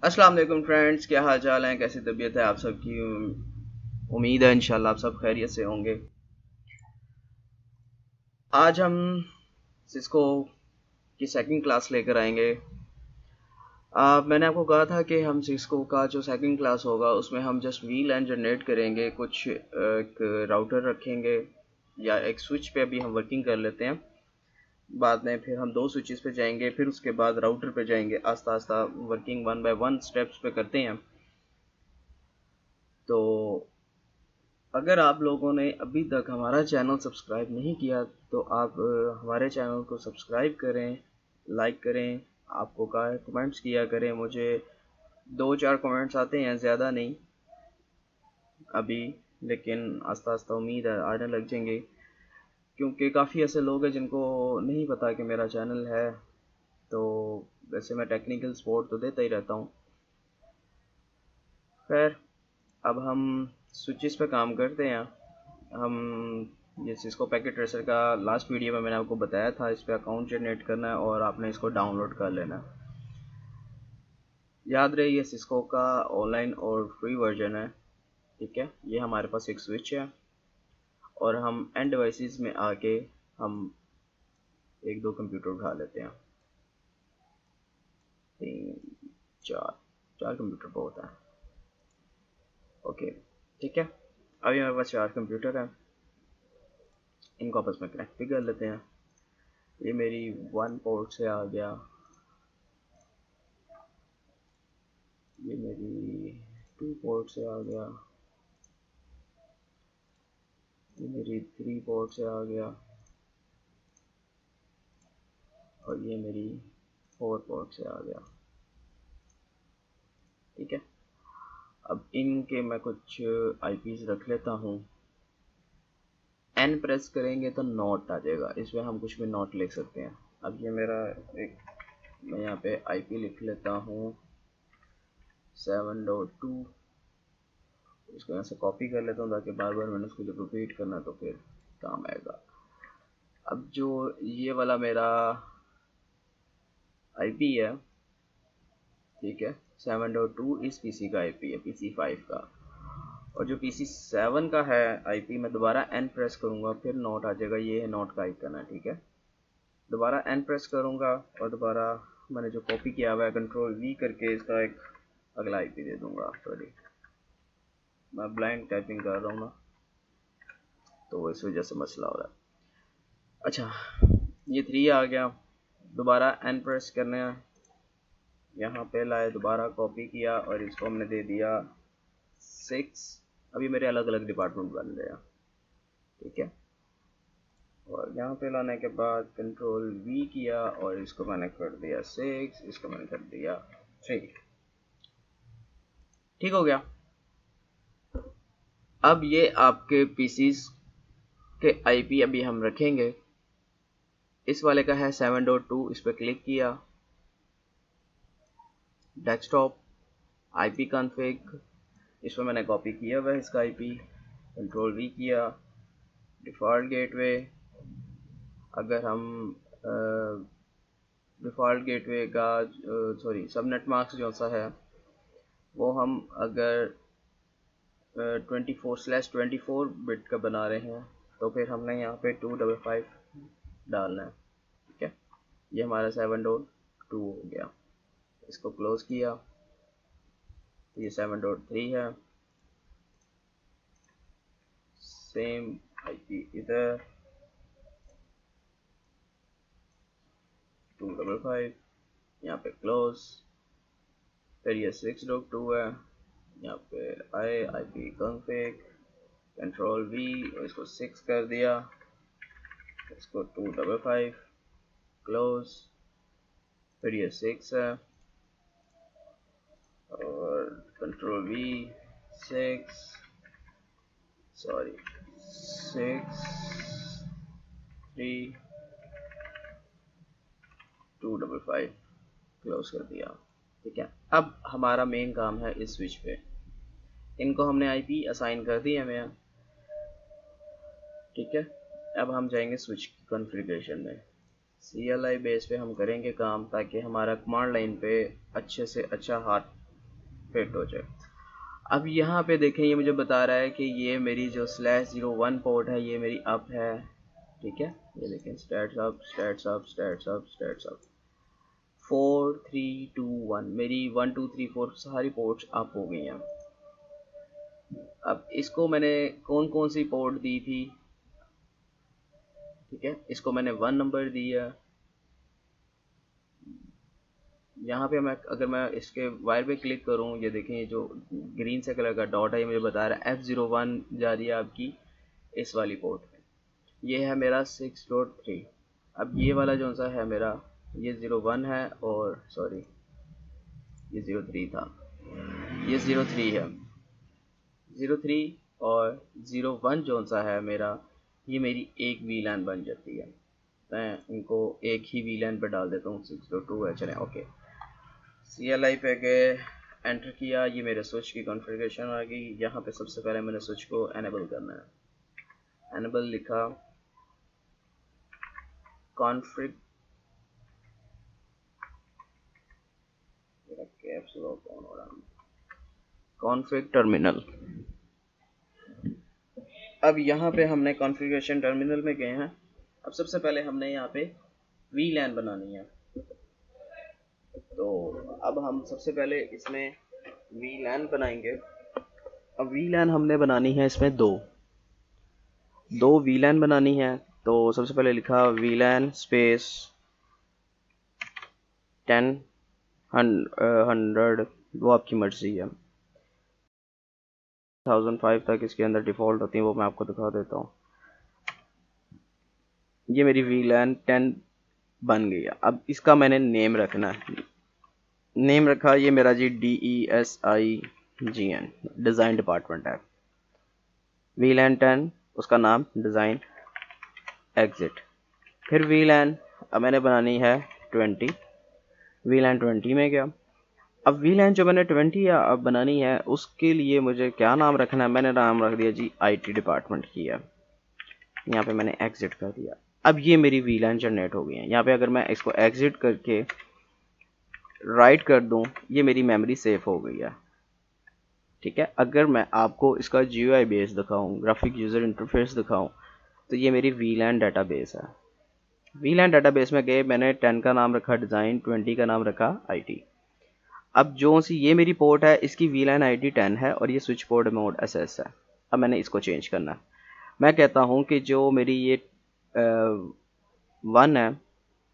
अस्सलाम वालेकुम फ्रेंड्स, क्या हाल चाल है, कैसी तबीयत है आप सबकी। उम्मीद है इंशाल्लाह आप सब खैरियत से होंगे। आज हम सिस्को की सेकंड क्लास लेकर आएंगे। मैंने आपको कहा था कि हम सिस्को का जो सेकंड क्लास होगा उसमें हम जस्ट वीलैन जनरेट करेंगे, कुछ एक राउटर रखेंगे या एक स्विच पे अभी हम वर्किंग कर लेते हैं। बाद में फिर हम दो स्विचेस पे जाएंगे, फिर उसके बाद राउटर पे जाएंगे। आस्ता आस्ता working one by one steps पे करते हैं। तो अगर आप लोगों ने अभी तक हमारा चैनल सब्सक्राइब नहीं किया तो आप हमारे चैनल को सब्सक्राइब करें, लाइक करें, आपको कमेंट्स किया करें। मुझे 2-4 कमेंट्स आते हैं, ज़्यादा नहीं अभी, लेकिन आस्ता आस्ता उम्मीद है आने लग जाएंगे, क्योंकि काफ़ी ऐसे लोग हैं जिनको नहीं पता कि मेरा चैनल है। तो वैसे मैं टेक्निकल सपोर्ट तो देता ही रहता हूँ। खैर, अब हम स्विचेस पे काम करते हैं। हम ये सिस्को पैकेट ट्रेसर का लास्ट वीडियो में मैंने आपको बताया था, इस पर अकाउंट जनरेट करना है और आपने इसको डाउनलोड कर लेना है। याद रहे ये सिस्को का ऑनलाइन और फ्री वर्जन है। ठीक है, ये हमारे पास एक स्विच है और हम एंड डिवाइसेस में आके हम एक दो कंप्यूटर उठा लेते हैं। 3 4 4 कंप्यूटर बहुत है। ओके, ठीक है, अभी हमारे पास 4 कंप्यूटर हैं। इनको आपस में कनेक्ट भी कर लेते हैं। ये मेरी 1 पोर्ट से आ गया, ये मेरी 2 पोर्ट से आ गया, ये मेरी 3 पोर्ट से आ गया और ये मेरी 4 पोर्ट से आ गया। ठीक है, अब इनके मैं कुछ आईपीज रख लेता हूँ। एन प्रेस करेंगे तो नॉट आ जाएगा, इसमें हम कुछ भी नॉट लिख सकते हैं। अब ये मेरा एक, मैं यहाँ पे आईपी लिख लेता हूँ 7.2। इसको यहाँ से कॉपी कर लेता हूँ ताकि बार बार मैंने उसको जब रिपीट करना तो फिर काम आएगा। अब जो ये वाला मेरा आईपी है, ठीक है, 7.2 इस पीसी का आईपी है, पीसी 5 का। और जो पीसी 7 का है आईपी, मैं दोबारा एन प्रेस करूँगा फिर नोट आ जाएगा, ये है नोट का आइकन है। ठीक है, दोबारा एन प्रेस करूँगा और दोबारा मैंने जो कॉपी किया हुआ है कंट्रोल वी करके इसका एक अगला आईपी दे दूँगा। सॉरी, मैं ब्लाइंड टाइपिंग कर रहा हूँ ना, तो इस वजह से मसला हो रहा है। अच्छा, ये 3 आ गया, दोबारा एन प्रेस करना है, यहाँ पे लाए, दोबारा कॉपी किया और इसको हमने दे दिया 6। अभी मेरे अलग अलग डिपार्टमेंट बन रहे हैं। ठीक है, और यहाँ पे लाने के बाद कंट्रोल वी किया और इसको मैंने कर दिया 6, इसको मैंने कर दिया 3। ठीक हो गया। अब ये आपके पीसीस के आईपी अभी हम रखेंगे। इस वाले का है 7.2, इस पर क्लिक किया, डेस्कटॉप, आईपी कॉन्फ़िग, इसमें मैंने कॉपी किया हुआ है इसका आईपी, कंट्रोल वी किया, डिफ़ॉल्ट गेटवे। अगर हम डिफ़ॉल्ट गेटवे का सॉरी सबनेट मास्क जो सा है वो हम अगर 24/24 बिट का बना रहे हैं तो फिर हमने यहाँ पे 255 डालना है। ठीक है, ये हमारा 7.2 हो गया। इसको क्लोज किया, ये 7.3 है, सेम आईपी इधर 255, यहाँ पे क्लोज। फिर ये 6.2 है, यहाँ पे आए आईपी कॉन्फ़िग, कंट्रोल वी और इसको 6 कर दिया, इसको 255 क्लोज। फिर ये 6 है और कंट्रोल वी 6, सॉरी 6 3 255 क्लोज कर दिया। ठीक है, अब हमारा मेन काम है इस स्विच पे, इनको हमने आईपी असाइन कर दिया है। ठीक है, अब हम जाएंगे स्विच की कॉन्फ़िगरेशन में। CLI बेस पे हम करेंगे काम ताकि हमारा कमांड लाइन पे अच्छे से अच्छा हाथ फिट हो जाए। अब यहाँ पे देखें, ये मुझे बता रहा है कि ये मेरी जो /01 पोर्ट है ये मेरी अप है, ठीक है। ये देखें, stats up stats up stats up stats up, 4 3 2 1, मेरी 1 2 3 4 सारी पोर्ट्स अप हो गई हैं। अब इसको मैंने कौन कौन सी पोर्ट दी थी, ठीक है, इसको मैंने 1 नंबर दिया। यहाँ पे मैं अगर मैं इसके वायर पे क्लिक करूँ, ये देखें, ये जो ग्रीन से कलर का डॉट है ये मुझे बता रहा है F01 जा रही है आपकी इस वाली पोर्ट पे। ये है मेरा 6.3। अब ये वाला जो सा है मेरा, ये 01 है, और सॉरी ये 03 था, ये 03 है। 03 और 01 जो सा है मेरा, ये मेरी एक VLAN बन जाती है। मैं इनको एक ही VLAN पे डाल देता हूँ, 6.2 है, चलें ओके। CLI पे गए, एंटर किया, ये मेरे स्विच की कॉन्फ़िगरेशन आ गई। यहाँ पे सबसे पहले मैंने स्विच को एनेबल करना है। एनेबल लिखा, कॉन्फ़िग, मेरा कैप्स लॉक ऑन हो रहा है, कॉन्फ़िग टर्मिनल। अब यहाँ पे हमने कॉन्फ़िगरेशन टर्मिनल में गए हैं। अब सबसे पहले हमने यहाँ पे VLAN बनानी है। तो अब हम सबसे पहले इसमें VLAN बनाएंगे। अब VLAN हमने बनानी है इसमें दो VLAN बनानी है। तो सबसे पहले लिखा VLAN स्पेस 10 100, वो आपकी मर्जी है, 1005 तक इसके अंदर डिफ़ॉल्ट होती है, वो मैं आपको दिखा देता हूँ। ये मेरी VLAN 10 बन गई है। अब इसका मैंने नेम रखना है। नेम रखा, ये मेरा जी DESIGN डिज़ाइन डिपार्टमेंट है। VLAN 10, उसका नाम डिज़ाइन एग्जिट। फिर VLAN अब मैंने बनानी है 20। VLAN 20 में गया। अब VLAN जो मैंने 20 या अब बनानी है, उसके लिए मुझे क्या नाम रखना है, मैंने नाम रख दिया जी IT डिपार्टमेंट की है। यहाँ पे मैंने एग्जिट कर दिया। अब ये मेरी VLAN जनरेट हो गई है। यहाँ पे अगर मैं इसको एग्जिट करके राइट कर दूं, ये मेरी मेमोरी सेफ हो गई है, ठीक है। अगर मैं आपको इसका GUI बेस दिखाऊं, ग्राफिक यूज़र इंटरफेस दिखाऊं, तो ये मेरी VLAN डाटाबेस है। VLAN डाटाबेस में गए, मैंने 10 का नाम रखा डिज़ाइन, 20 का नाम रखा IT। अब जो सी ये मेरी पोर्ट है, इसकी VLAN ID 10 है और ये स्विच पोर्ट मोड SS है। अब मैंने इसको चेंज करना है। मैं कहता हूँ कि जो मेरी ये 1 है,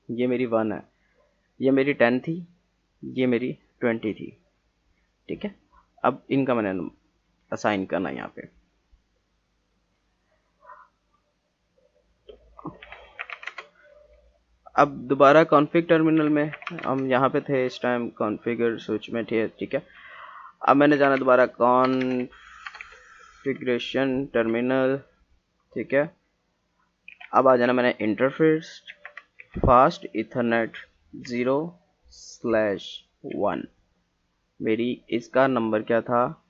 ये मेरी 1 है, ये मेरी 10 थी, ये मेरी 20 थी, ठीक है। अब इनका मैंने असाइन करना है यहाँ पे। अब दोबारा कॉन्फ़िग टर्मिनल में, हम यहाँ पे थे इस टाइम कॉन्फ़िगर स्विच में थे, ठीक है। अब मैंने जाना दोबारा कॉन्फ़िगरेशन टर्मिनल, ठीक है। अब आ जाना मैंने इंटरफेस, फास्ट इथरनेट 0/1, मेरी इसका नंबर क्या था,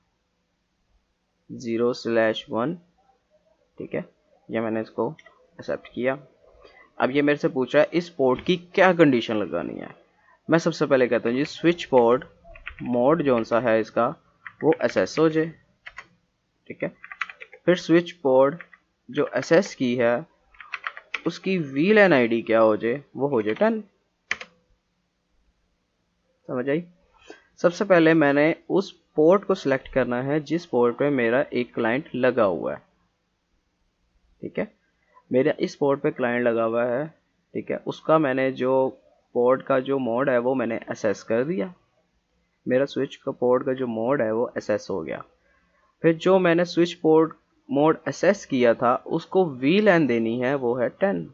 0/1, ठीक है। ये मैंने इसको एक्सेप्ट किया। अब ये मेरे से पूछ रहा है इस पोर्ट की क्या कंडीशन लगानी है। मैं सबसे पहले कहता हूँ जी स्विच पोर्ट मोड जो सा है इसका वो SS हो जाए, ठीक है। फिर स्विच पोर्ट जो SS की है उसकी VLAN ID क्या हो जाए, वो हो जाए 10। समझ आई। सबसे पहले मैंने उस पोर्ट को सिलेक्ट करना है जिस पोर्ट पे मेरा एक क्लाइंट लगा हुआ है, ठीक है। मेरा इस पोर्ट पे क्लाइंट लगा हुआ है, ठीक है। उसका मैंने जो पोर्ट का जो मोड है वो मैंने SS कर दिया। मेरा स्विच का पोर्ट का जो मोड है वो SS हो गया। फिर जो मैंने स्विच पोर्ट मोड SS किया था उसको VLAN देनी है, वो है 10,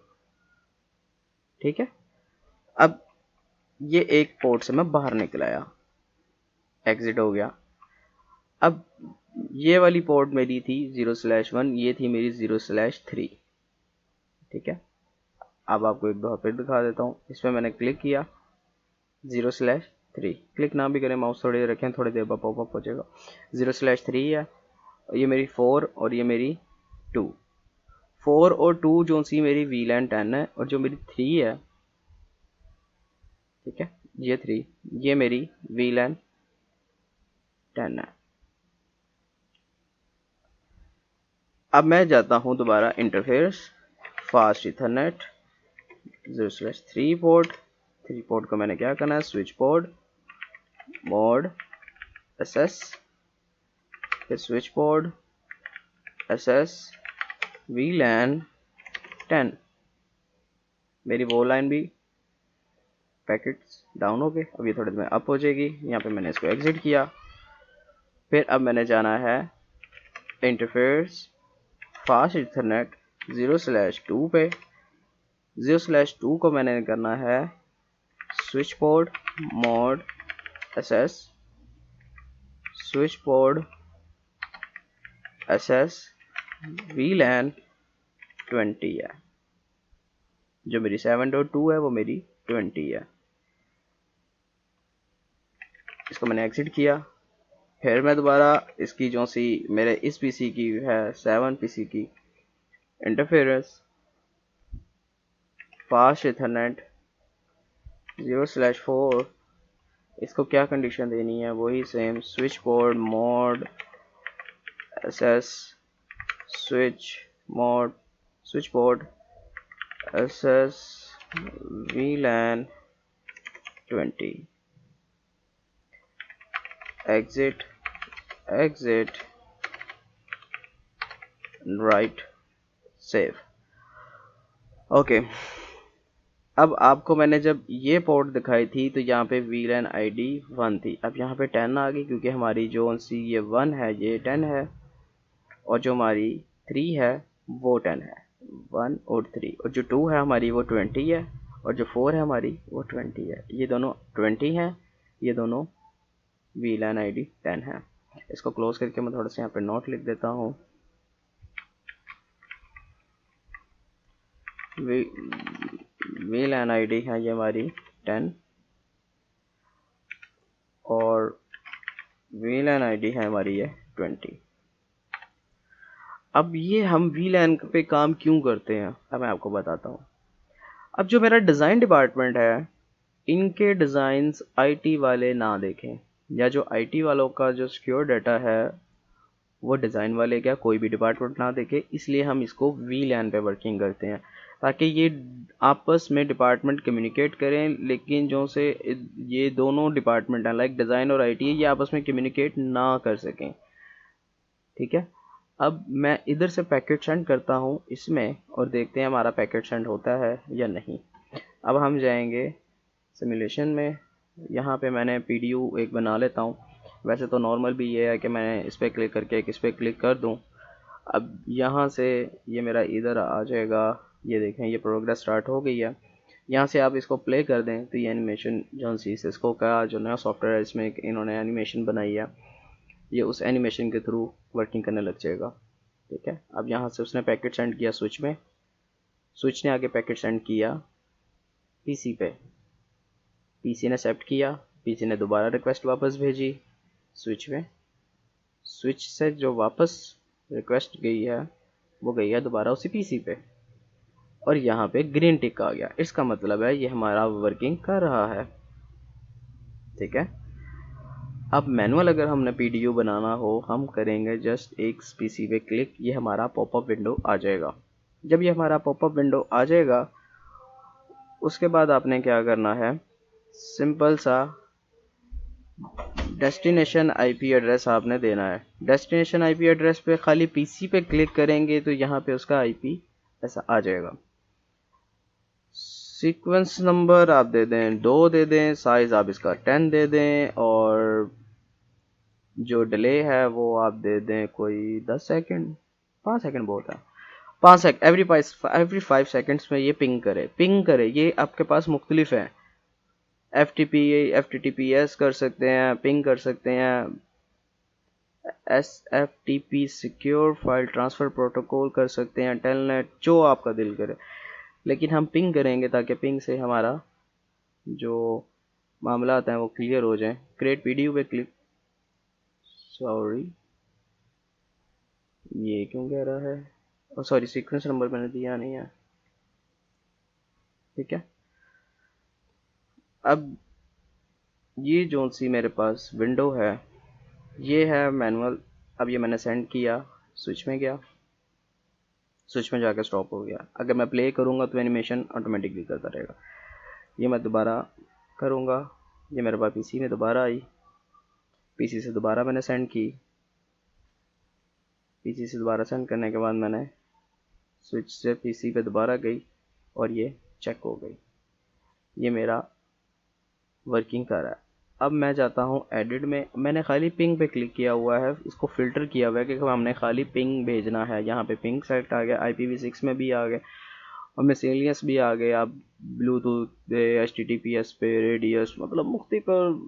ठीक है। अब ये एक पोर्ट से मैं बाहर निकल आया, एग्जिट हो गया। अब ये वाली पोर्ट मेरी थी 0/1, ये थी मेरी 0/3, ठीक है। अब आपको एक दो फिर दिखा देता हूँ। इसमें मैंने क्लिक किया, 0/3, क्लिक ना भी करें, माउस थोड़ी देर रखें, थोड़ी देर बाद पॉपअप हो जाएगा। 0/3 है, ये मेरी 4 और ये मेरी 2। 4 और 2 जो सी मेरी VLAN 10 है, और जो मेरी 3 है, ठीक है, ये 3, ये मेरी VLAN 10 है। अब मैं जाता हूं दोबारा interface, fast Ethernet 0/3 port. 3 port को मैंने क्या करना है, स्विच पोर्ट मोड SS, फिर स्विच पोर्ट SS VLAN 10। मेरी वो लाइन भी पैकेट्स डाउन हो गए, अब ये थोड़ी देर में अप हो जाएगी। यहाँ पे मैंने इसको एग्जिट किया। फिर अब मैंने जाना है इंटरफेस फास्ट इथरनेट 0/2 पे। 0/2 को मैंने करना है switch port mode SS switch port SS VLAN 20 है। जो मेरी 7.2 है वो मेरी 20 है। इसको मैंने एग्जिट किया। फिर मैं दोबारा इसकी जो सी मेरे इस पीसी की है 7 पीसी की इंटरफेरेंस फास्ट इथरनेट 0/4, इसको क्या कंडीशन देनी है, वही same switch port mode SS switch port SS VLAN 20 exit right save. Okay, अब आपको मैंने जब ये पोर्ट दिखाई थी तो यहाँ पे VLAN ID 1 थी, अब यहाँ पे 10 आ गई क्योंकि हमारी जो सी ये 1 है ये 10 है, और जो हमारी 3 है वो 10 है, 1 और 3, और जो 2 है हमारी वो 20 है, और जो 4 है हमारी वो 20 है। ये दोनों 20 हैं, ये दोनों VLAN ID 10 है। इसको क्लोज करके मैं थोड़ा सा यहाँ पे नोट लिख देता हूँ। VLAN ID है ये हमारी 10 और VLAN ID है हमारी ये 20। अब ये हम VLAN पे काम क्यों करते हैं, अब मैं आपको बताता हूँ। अब जो मेरा डिज़ाइन डिपार्टमेंट है, इनके डिज़ाइंस आईटी वाले ना देखें, या जो आईटी वालों का जो सिक्योर डाटा है वो डिज़ाइन वाले क्या कोई भी डिपार्टमेंट ना देखे, इसलिए हम इसको VLAN पे वर्किंग करते हैं ताकि ये आपस में डिपार्टमेंट कम्युनिकेट करें। लेकिन जो से ये दोनों डिपार्टमेंट हैं लाइक डिज़ाइन और आईटी, ये आपस में कम्युनिकेट ना कर सकें। ठीक है, अब मैं इधर से पैकेट सेंड करता हूँ इसमें और देखते हैं हमारा पैकेट सेंड होता है या नहीं। अब हम जाएंगे सिमुलेशन में, यहाँ पे मैंने PDU एक बना लेता हूँ। वैसे तो नॉर्मल भी ये है कि मैं इस पर क्लिक करके एक इस पर क्लिक कर दूँ। अब यहाँ से ये मेरा इधर आ जाएगा, ये देखें ये प्रोग्रेस स्टार्ट हो गई है। यहाँ से आप इसको प्ले कर दें तो ये एनिमेशन जो सिस्को का जो नया सॉफ्टवेयर है इसमें इन्होंने एनिमेशन बनाई है, ये उस एनिमेशन के थ्रू वर्किंग करने लग जाएगा। ठीक है, अब यहाँ से उसने पैकेट सेंड किया स्विच में, स्विच ने आगे पैकेट सेंड किया पीसी पे, पीसी ने एक्सेप्ट किया, पीसी ने दोबारा रिक्वेस्ट वापस भेजी स्विच में, स्विच से जो वापस रिक्वेस्ट गई है वो गई है दोबारा उसी पीसी पे, और यहाँ पे ग्रीन टिक आ गया। इसका मतलब है ये हमारा वर्किंग कर रहा है। ठीक है, अब मैनुअल अगर हमने PDU बनाना हो, हम करेंगे जस्ट एक पीसी पे क्लिक, ये हमारा पॉपअप विंडो आ जाएगा। जब ये हमारा पॉपअप विंडो आ जाएगा उसके बाद आपने क्या करना है, सिंपल सा डेस्टिनेशन आईपी एड्रेस आपने देना है। डेस्टिनेशन आईपी एड्रेस पे खाली पीसी पे क्लिक करेंगे तो यहाँ पे उसका आईपी ऐसा आ जाएगा। सीक्वेंस नंबर आप दे दें 2 दे दें, साइज आप इसका 10 दे दें, और जो डिले है वो आप दे दें कोई 10 सेकंड, 5 सेकंड बहुत है, 5 सेकंड एवरी 5 सेकंड्स में ये पिंग करे। ये आपके पास मुख्तलिफ है, FTP FTTPS कर सकते हैं, पिंग कर सकते हैं, SFTP secure file transfer protocol कर सकते हैं, टेलनेट, जो आपका दिल करे। लेकिन हम पिंग करेंगे ताकि पिंग से हमारा जो मामला आता है वो क्लियर हो जाए। क्रिएट PDU पे क्लिक, सॉरी ये क्यों कह रहा है, और सॉरी सीक्वेंस नंबर मैंने दिया नहीं है। ठीक है, अब ये जो सी मेरे पास विंडो है ये है मैनुअल। अब ये मैंने सेंड किया, स्विच में गया, स्विच में जाकर स्टॉप हो गया। अगर मैं प्ले करूँगा तो एनिमेशन ऑटोमेटिकली करता रहेगा। ये मैं दोबारा करूँगा, ये मेरे पास पीसी में दोबारा आई, पीसी से दोबारा मैंने सेंड की, पीसी से दोबारा सेंड करने के बाद मैंने स्विच से पीसी पे दोबारा गई और ये चेक हो गई। ये मेरा वर्किंग कर रहा है। अब मैं जाता हूँ एडिट में, मैंने खाली पिंग पे क्लिक किया हुआ है, इसको फिल्टर किया हुआ है कि हमने खाली पिंग भेजना है। यहाँ पे पिंग सेलेक्ट आ गया, IPv6 में भी आ गए और मिसलेनियस भी आ गए। आप ब्लूटूथ पे, HTTPS पे, रेडियस, मतलब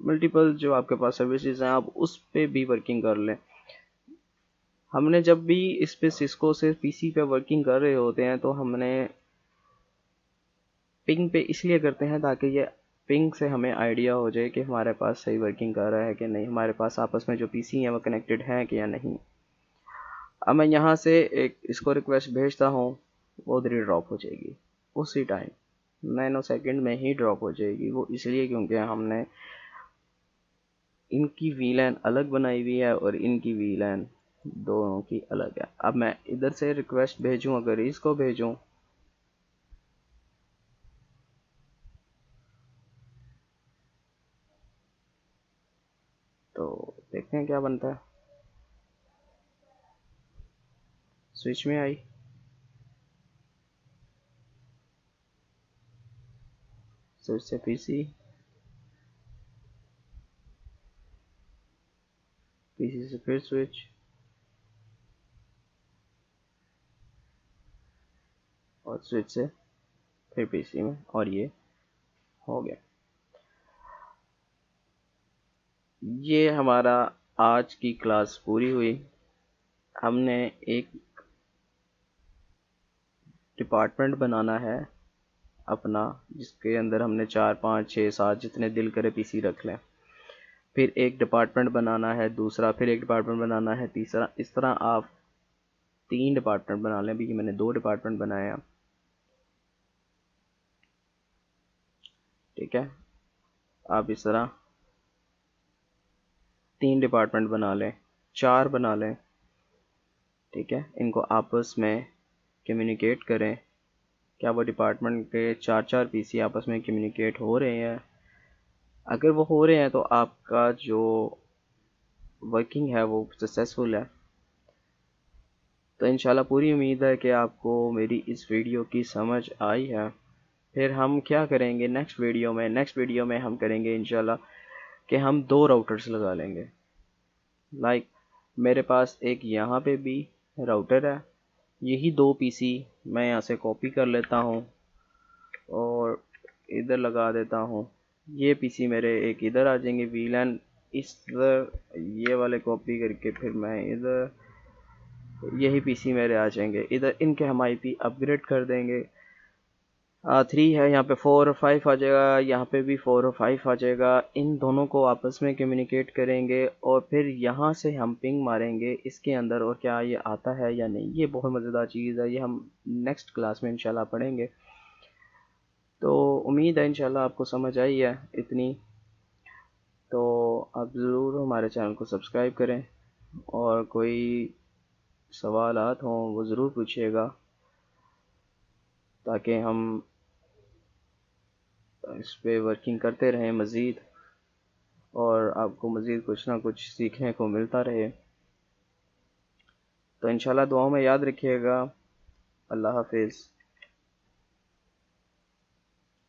मल्टीपल जो आपके पास सर्विसेज हैं आप उस पे भी वर्किंग कर लें। हमने जब भी इस पे सिस्को से पीसी पे वर्किंग कर रहे होते हैं तो हमने पिंग पे इसलिए करते हैं ताकि ये पिंग से हमें आइडिया हो जाए कि हमारे पास सही वर्किंग कर रहा है कि नहीं, हमारे पास आपस में जो पीसी हैं वो कनेक्टेड हैं कि या नहीं। अब मैं यहाँ से एक इसको रिक्वेस्ट भेजता हूँ, वो उधर ही ड्रॉप हो जाएगी उसी टाइम, नैनो सेकंड में ही ड्रॉप हो जाएगी। वो इसलिए क्योंकि हमने इनकी वीलैन अलग बनाई हुई है और इनकी वीलैन दोनों की अलग है। अब मैं इधर से रिक्वेस्ट भेजूँ, अगर इसको भेजूँ तो देखते हैं क्या बनता है। स्विच में आई, स्विच से पीसी, पीसी से फिर स्विच, और स्विच से फिर पीसी में, और ये हो गया। ये हमारा आज की क्लास पूरी हुई। हमने एक डिपार्टमेंट बनाना है अपना, जिसके अंदर हमने 4 5 6 7 जितने दिल करे पीसी रख लें। फिर एक डिपार्टमेंट बनाना है दूसरा, फिर एक डिपार्टमेंट बनाना है तीसरा। इस तरह आप 3 डिपार्टमेंट बना लें। अभी मैंने 2 डिपार्टमेंट बनाया, ठीक है। आप इस तरह 3 डिपार्टमेंट बना लें, 4 बना लें, ठीक है। इनको आपस में कम्युनिकेट करें। क्या वो डिपार्टमेंट के 4 4 पीसी आपस में कम्युनिकेट हो रहे हैं? अगर वो हो रहे हैं तो आपका जो वर्किंग है वो सक्सेसफुल है। तो इंशाल्लाह पूरी उम्मीद है कि आपको मेरी इस वीडियो की समझ आई है। फिर हम क्या करेंगे नेक्स्ट वीडियो में हम करेंगे इंशाल्लाह कि हम 2 राउटर्स लगा लेंगे। लाइक मेरे पास एक यहाँ पे भी राउटर है, यही 2 पीसी मैं यहाँ से कॉपी कर लेता हूँ और इधर लगा देता हूँ। ये पीसी मेरे एक इधर आ जाएंगे वीलैन, इधर ये वाले कॉपी करके फिर मैं इधर, यही पीसी मेरे आ जाएंगे इधर। इनके हम IP अपग्रेड कर देंगे। 3 है, यहाँ पे 4 और 5 आ जाएगा, यहाँ पे भी 4 और 5 आ जाएगा। इन दोनों को आपस में कम्युनिकेट करेंगे और फिर यहाँ से हम पिंग मारेंगे इसके अंदर, और क्या ये आता है या नहीं। ये बहुत मज़ेदार चीज़ है, ये हम नेक्स्ट क्लास में इंशाल्लाह पढ़ेंगे। तो उम्मीद है इंशाल्लाह आपको समझ आई है इतनी। तो आप ज़रूर हमारे चैनल को सब्सक्राइब करें और कोई सवालात हों वो ज़रूर पूछिएगा ताकि हम इस पे वर्किंग करते रहें मज़ीद, और आपको मज़ीद कुछ ना कुछ सीखने को मिलता रहे। तो इंशाल्लाह दुआओं में याद रखिएगा। अल्लाह हाफिज़।